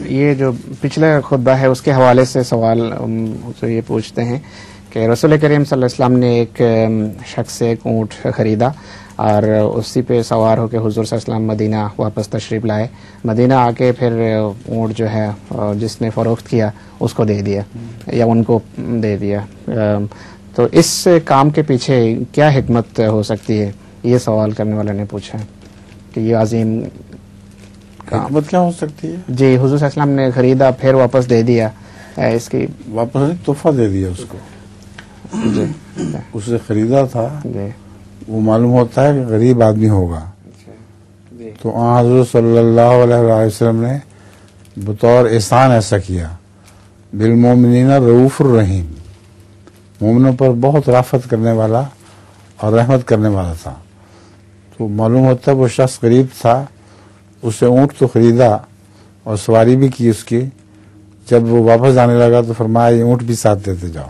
یہ جو پچھلا خطبہ ہے اس کے حوالے سے سوال جو یہ پوچھتے ہیں کہ رسول کریم صلی اللہ علیہ وسلم نے ایک شخص سے ایک اونٹ خریدا اور اسی پہ سوار ہو کے حضور صلی اللہ علیہ وسلم مدینہ واپس تشریف لائے. مدینہ آ کے پھر اونٹ جو ہے جس نے فروخت کیا اس کو دے دیا یا ان کو دے دیا. تو اس کام کے پیچھے کیا حکمت ہو سکتی ہے؟ یہ سوال کرنے والے نے پوچھا کہ یہ عظیم حکمت کیا ہو سکتی ہے؟ جی حضور صلی اللہ علیہ وسلم نے خریدا پھر واپس دے دیا. اس کی واپس تحفہ دے دیا اس کو. جی اسے خریدا تھا، جی وہ معلوم ہوتا ہے کہ غریب آدمی ہوگا، تو حضرت صلی اللہ علیہ وسلم نے بطور احسان ایسا کیا. بالمومنین رؤوف الرحیم، مومنوں پر بہت رافت کرنے والا اور رحمت کرنے والا تھا. تو معلوم ہوتا ہے وہ شخص غریب تھا، اسے اونٹ تو خریدا اور سواری بھی کی اس کی. جب وہ واپس آنے لگا تو فرمایا یہ اونٹ بھی ساتھ دیتے جاؤ.